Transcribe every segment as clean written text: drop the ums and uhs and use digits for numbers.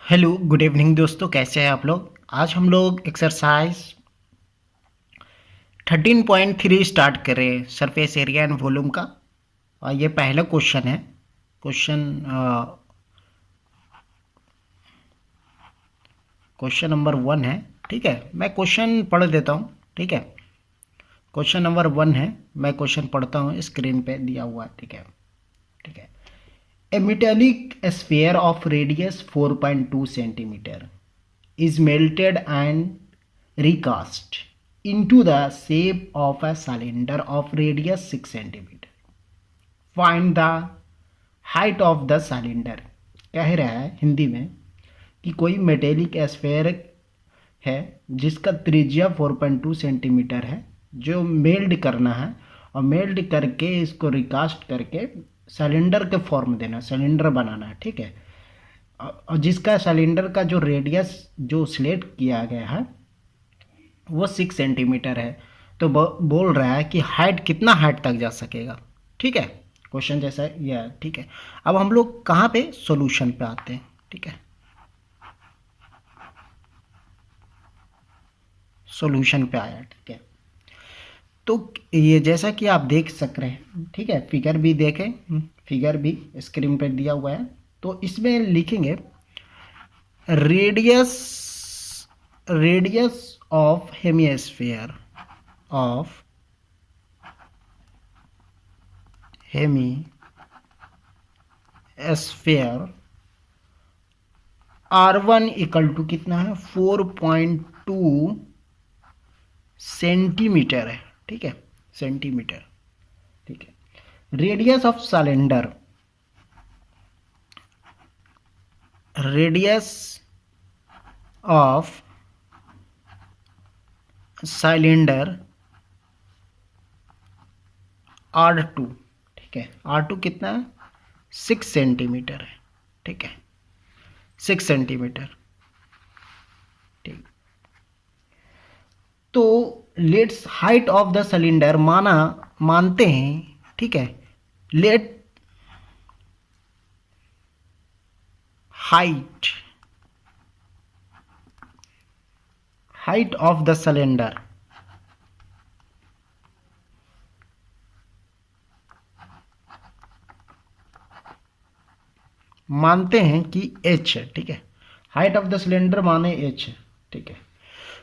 Hello good evening दोस्तों, कैसे हैं आप लोग। आज हम लोग एक्सरसाइज 13.3 स्टार्ट कर रहे हैं, सरफेस एरिया एंड वॉल्यूम का। और ये पहला क्वेश्चन है। क्वेश्चन नंबर 1 है। ठीक है, मैं क्वेश्चन पढ़ देता हूँ। ठीक है, क्वेश्चन नंबर 1 है। मैं क्वेश्चन पढ़ता हूँ, स्क्रीन पे दिया हुआ है। ठीक है, ठीक है। ए metallic sphere of radius 4.2 centimeter is melted and recast into the shape of a cylinder of radius 6 centimeter. Find the height of the cylinder. कह रहा है हिंदी में कि कोई मेटेलिक स्फेयर है जिसका त्रिज्या 4.2 सेंटीमीटर है, जो मेल्ड करना है और मेल्ड करके इसको रिकास्ट करके सिलेंडर के फॉर्म देना, सिलेंडर बनाना है। ठीक है, और जिसका सिलेंडर का जो रेडियस जो सिलेक्ट किया गया है वो 6 सेंटीमीटर है। तो बोल रहा है कि हाइट कितना हाइट तक जा सकेगा। ठीक है, क्वेश्चन जैसा ये है। ठीक है, अब हम लोग कहाँ पे सॉल्यूशन पे आते हैं। ठीक है, सॉल्यूशन पे आया। ठीक है, तो ये जैसा कि आप देख सक रहे हैं, ठीक है, फिगर भी देखें, फिगर भी स्क्रीन पे दिया हुआ है। तो इसमें लिखेंगे radius radius of hemisphere of hemisphere R1 equal to कितना है, 4.2 सेंटीमीटर है। ठीक है, सेंटीमीटर। ठीक है, radius of cylinder, radius of cylinder R2। ठीक है, R2 कितना है, 6 सेंटीमीटर है। ठीक है, 6 सेंटीमीटर। ठीक, तो let's height of the cylinder मानते हैं। ठीक है, let height height of the cylinder मानते हैं कि h है। ठीक है, हाइट ऑफ द सिलेंडर माने h है। ठीक है,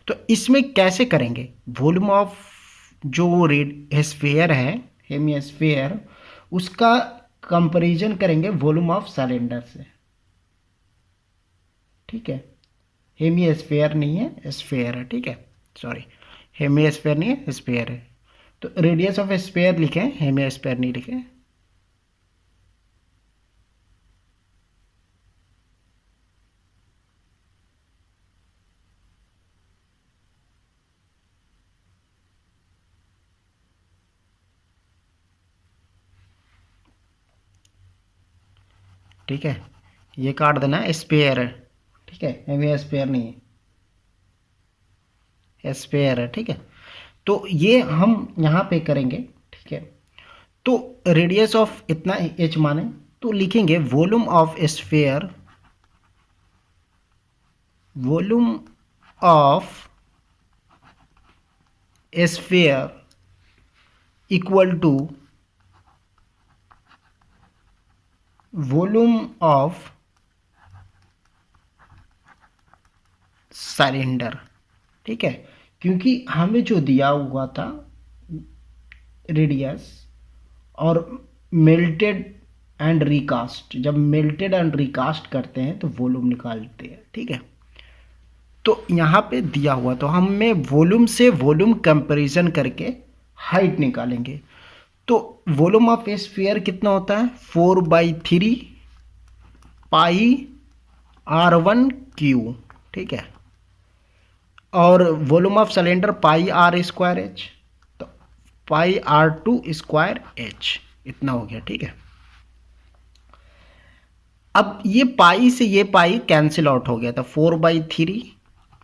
तो इसमें कैसे करेंगे, वॉल्यूम ऑफ जो स्फीयर है, हेमिस्फीयर, उसका कंपैरिजन करेंगे वॉल्यूम ऑफ सिलेंडर से। ठीक है, हेमिस्फीयर नहीं है, स्फीयर है। ठीक है, सॉरी, हेमिस्फीयर नहीं है, स्फीयर है। तो रेडियस ऑफ स्फीयर लिखें, हेमिस्फीयर नहीं लिखें। ठीक है, ये काट देना, स्पेयर है। ठीक है, हेमी स्पेयर नहीं है, स्पेयर है। ठीक है, तो ये हम यहाँ पे करेंगे। ठीक है, तो रेडियस ऑफ इतना एच माने तो लिखेंगे volume of sphere, volume of sphere equal to volume of cylinder. ठीक है, क्योंकि हमें जो दिया हुआ था रेडियस और मेल्टेड एंड रिकास्ट, जब मेल्टेड एंड रिकास्ट करते हैं तो वॉल्यूम निकालते हैं। ठीक है, तो यहाँ पे दिया हुआ तो हमें वॉल्यूम से वॉल्यूम कंपैरिजन करके हाइट निकालेंगे। तो वॉल्यूम ऑफ स्फीयर कितना होता है, 4/3 पाई R1 क्यू। ठीक है, और volume of cylinder pi R²H, तो पाई R2²H, इतना हो गया। ठीक है, अब ये पाई से ये पाई कैंसिल आउट हो गया था, 4/3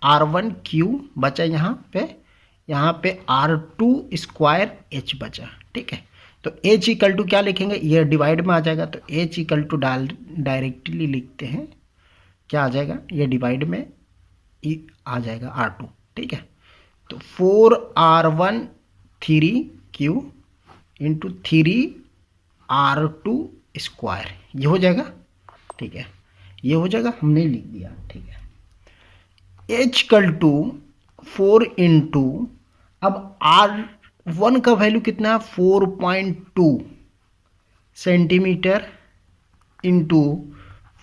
R1 क्यू बचा यहाँ पे R2²H बचा। ठीक है, तो H इक्वल टू क्या लिखेंगे, ये डिवाइड में आ जाएगा, तो H इक्वल टू डायरेक्टली लिखते हैं क्या आ जाएगा, ये डिवाइड में आ जाएगा R2, ठीक है। तो 4R1 3Q into 3R2 square, ये हो जाएगा, ठीक है, ये हो जाएगा, हमने लिख दिया, ठीक है। H=2 4 इंटू, अब R1 का वैल्यू कितना है 4.2 centimetre into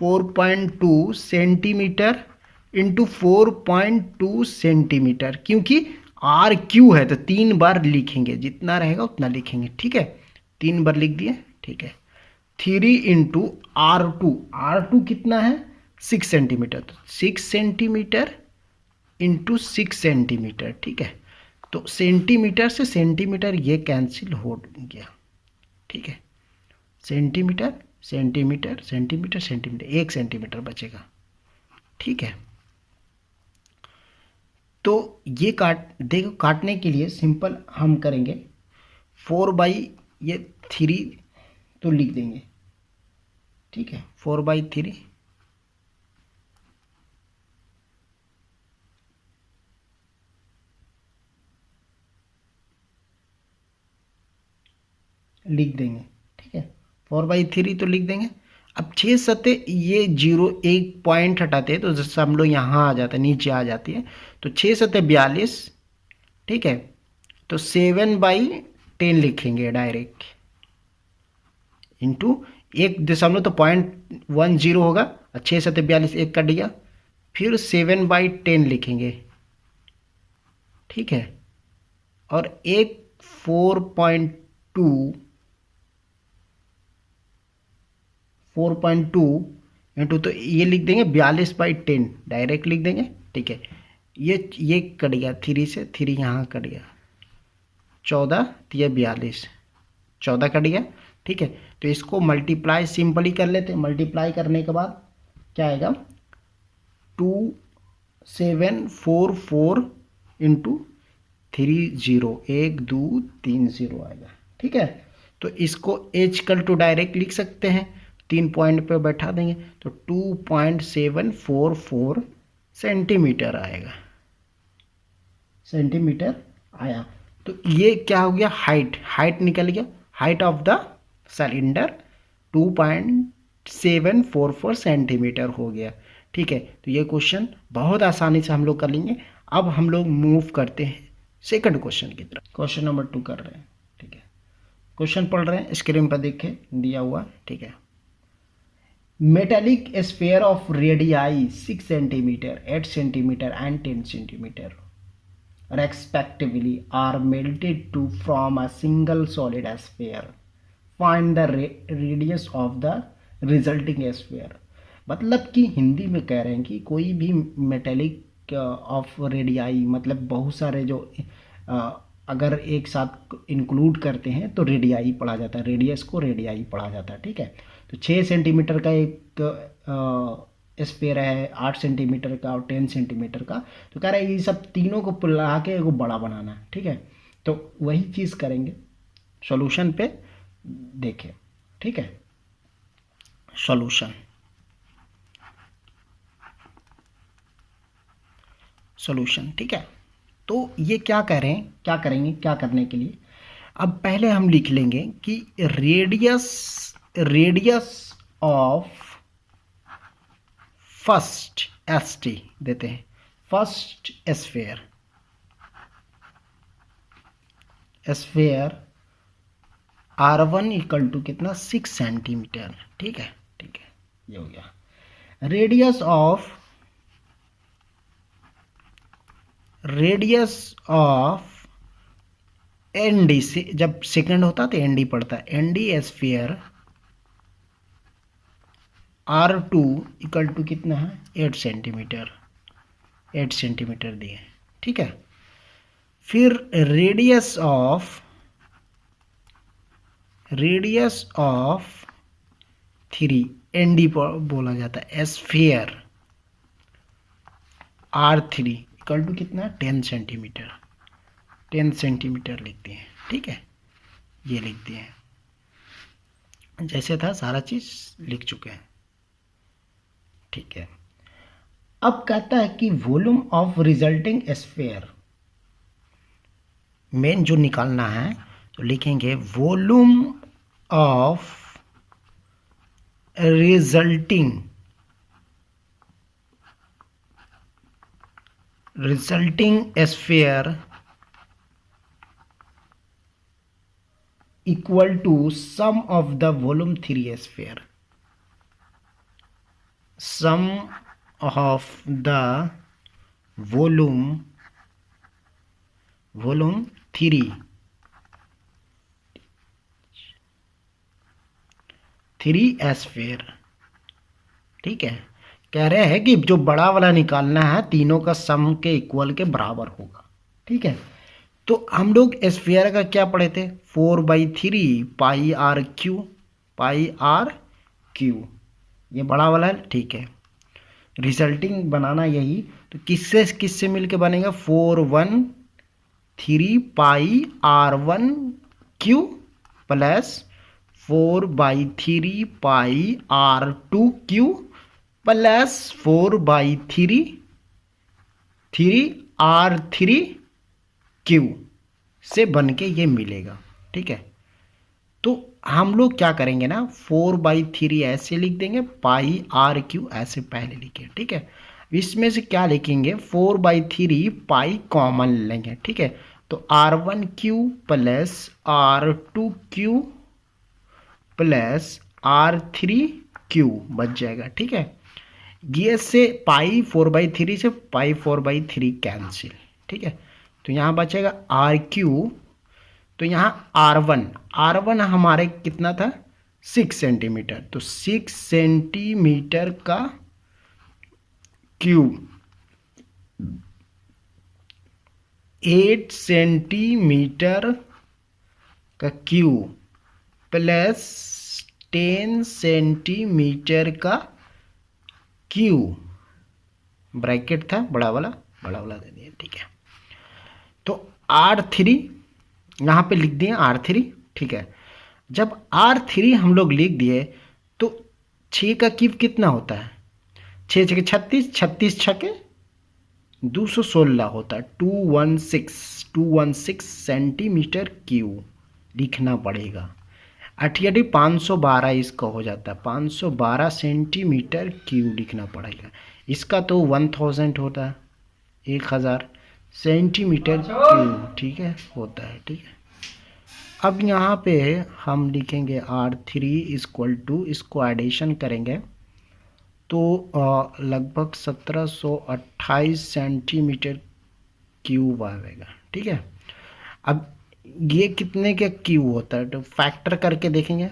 4.2 centimetre into 4.2 centimetre, क्योंकि आर क्यू है तो 3 बार लिखेंगे, जितना रहेगा उतना लिखेंगे, ठीक है। 3 बार लिख दिए, ठीक है। 3 इंटू R2 कितना है 6 सेंटीमीटर, तो 6 सेंटीमीटर इंटू 6 सेंटीमीटर, ठीक है। तो सेंटीमीटर से सेंटीमीटर ये कैंसिल हो गया, ठीक है। Centimetre centimetre centimetre centimetre, 1 centimetre बचेगा, ठीक है। तो ये देखो, काटने के लिए सिंपल हम करेंगे 4/3 तो लिख देंगे, ठीक है। 4/3 लिख देंगे, ठीक है। 4/3 तो लिख देंगे। अब 6 सतह, ये 0 1 पॉइंट हटाते हैं तो जैसे हम लोग यहाँ आ जाते हैं, नीचे आ जाती है, तो 6 सतह 42, ठीक है। तो 7/10 लिखेंगे डायरेक्ट, इंटू 1 दशमलव, तो 0.10 होगा, 6 सतह 42 1 कट गया, फिर 7/10 लिखेंगे, ठीक है। और एक 4.2 इंटू, तो ये लिख देंगे 42/10 डायरेक्ट लिख देंगे, ठीक है। ये कट गया, 3 से 3 यहाँ कट गया, 14 तो ये 42, 14 कट गया, ठीक है। तो इसको मल्टीप्लाई सिंपली कर लेते हैं। मल्टीप्लाई करने के बाद क्या आएगा 2744 इंटू 30, 1 2 3 0 आएगा, ठीक है। तो इसको H=2 डायरेक्ट लिख सकते हैं, 3 पॉइंट पे बैठा देंगे, तो 2.744 सेंटीमीटर आएगा, सेंटीमीटर आया। तो ये क्या हो गया, हाइट निकल गया, height of the cylinder 2.744 centimetre हो गया, ठीक है। तो ये क्वेश्चन बहुत आसानी से हम लोग कर लेंगे। अब हम लोग मूव करते हैं सेकंड क्वेश्चन की तरफ। क्वेश्चन नंबर 2 कर रहे हैं, ठीक है। क्वेश्चन पढ़ रहे हैं, स्क्रीन पर देखें, दिया हुआ, ठीक है। Metallic sphere of radii 6 centimetre 8 centimetre and 10 centimetre respectively are melted to form a single solid sphere. Find the radius of the resulting sphere. मतलब कि हिंदी में कह रहे हैं कि कोई भी मेटेलिक ऑफ रेडियाई, मतलब बहुत सारे जो अगर एक साथ इंक्लूड करते हैं तो रेडियाई पढ़ा जाता है, रेडियस को रेडियाई पढ़ा जाता है, ठीक है। तो 6 सेंटीमीटर का एक स्फीयर है, 8 सेंटीमीटर का और 10 सेंटीमीटर का, तो कह रहा है ये सब तीनों को मिला के एगो बड़ा बनाना है, ठीक है। तो वही चीज़ करेंगे, सॉल्यूशन पे देखें, ठीक है। सॉल्यूशन ठीक है। तो ये क्या कह रहे हैं, क्या करेंगे, क्या करने के लिए, अब पहले हम लिख लेंगे कि रेडियस ऑफ फर्स्ट ST देते हैं, फर्स्ट स्फीयर R1 = कितना 6 सेंटीमीटर, ठीक है, ठीक है, ये हो गया। रेडियस ऑफ ND से, जब सेकंड होता है तो ND पड़ता है, ND स्फीयर R2 = कितना है 8 सेंटीमीटर, 8 सेंटीमीटर दिए, ठीक है। फिर रेडियस ऑफ 3 ND बोला जाता है, स्फीयर R3 = कितना 10 सेंटीमीटर, 10 सेंटीमीटर लिखते हैं, ठीक है, ये लिखते हैं। जैसे था सारा चीज़ लिख चुके हैं, ठीक है। अब कहता है कि volume of resulting sphere, main जो निकालना है तो लिखेंगे volume of resulting sphere equal to sum of the volume three sphere, sum of the volume 3 sphere. ठीक है, कह रहे हैं कि जो बड़ा वाला निकालना है तीनों का सम के इक्वल के बराबर होगा। ठीक है, तो हम लोग स्फीयर का क्या पढ़े थे, 4/3 पाई आर क्यू, ये बड़ा वाला है। ठीक है, रिजल्टिंग बनाना यही, तो किससे किससे मिलके बनेगा, 4/3 पाई R1 क्यू प्लस 4/3 पाई R2 Q plus 4/3 R3 Q से बन के ये मिलेगा। ठीक है, तो हम लोग क्या करेंगे ना, 4/3 ऐसे लिख देंगे, पाई आर क्यू ऐसे पहले लिखे। ठीक है, इसमें से क्या लिखेंगे, 4/3 पाई कॉमन लेंगे। ठीक है, तो R1 Q plus R2 Q plus R3 Q बच जाएगा। ठीक है, ये से पाई 4/3 से पाई 4/3 कैंसिल। ठीक है, तो यहाँ बचेगा आर क्यू, तो यहाँ R1 हमारे कितना था, 6 सेंटीमीटर, तो 6 सेंटीमीटर का क्यूब 8 सेंटीमीटर का क्यूब प्लस 10 सेंटीमीटर का क्यूब, ब्रैकेट था बड़ा वाला दे दिया। ठीक है, तो R3 यहाँ पे लिख दिए R3। ठीक है, जब R3 हम लोग लिख दिए तो 6 का क्यूब कितना होता है, 6 6 36, 36 छके 216 होता है, 216 सेंटीमीटर क्यूब लिखना पड़ेगा। 88 512 इसका हो जाता है, 512 सेंटीमीटर क्यूब लिखना पड़ेगा। इसका तो 1000 होता है, 1000 सेंटीमीटर क्यूब। ठीक है, होता है। ठीक है, अब यहाँ पे हम लिखेंगे R3 इक्वल टू, इसको एडिशन करेंगे तो लगभग 1728 सेंटीमीटर क्यूब आएगा। ठीक है, अब ये कितने का क्यूब होता है, तो फैक्टर करके देखेंगे,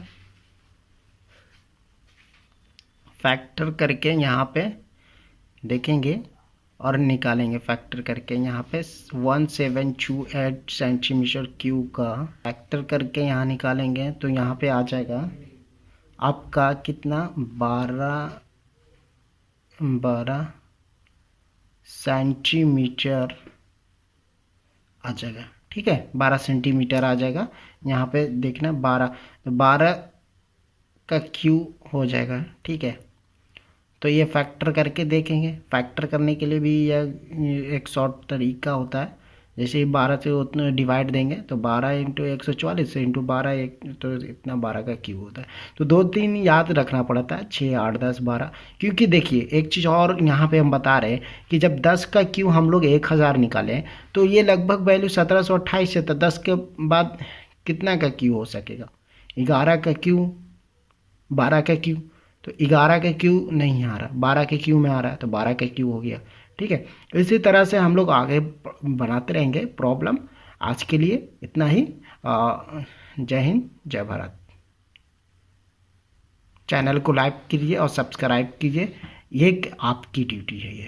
फैक्टर करके यहाँ पे देखेंगे और निकालेंगे। फैक्टर करके यहाँ पे 1728 सेंटीमीटर क्यूब का फैक्टर करके यहाँ निकालेंगे तो यहाँ पे आ जाएगा आपका कितना, 12 सेंटीमीटर आ जाएगा। ठीक है, 12 सेंटीमीटर आ जाएगा। यहाँ पे देखना 12, तो 12 का क्यूब हो जाएगा। ठीक है, तो ये फैक्टर करके देखेंगे। फैक्टर करने के लिए भी यह एक शॉर्ट तरीका होता है, जैसे 12 से उतना डिवाइड देंगे तो 12 इंटू 144 इंटू 12 तो इतना 12 का क्यूब होता है। तो 2-3 याद रखना पड़ता है, 6 8 10 12। क्योंकि देखिए एक चीज़ और यहाँ पे हम बता रहे हैं कि जब 10 का क्यूब हम लोग 1000 निकालें तो ये लगभग वैल्यू 1728 है, तो 10 के बाद कितना का क्यूब हो सकेगा, 11 का क्यूब, 12 का क्यूब, तो 11 के क्यू नहीं आ रहा, 12 के क्यू में आ रहा है, तो 12 के क्यू हो गया। ठीक है, इसी तरह से हम लोग आगे बनाते रहेंगे प्रॉब्लम। आज के लिए इतना ही। जय हिंद, जय भारत। चैनल को लाइक कीजिए और सब्सक्राइब कीजिए, ये आपकी ड्यूटी है ये।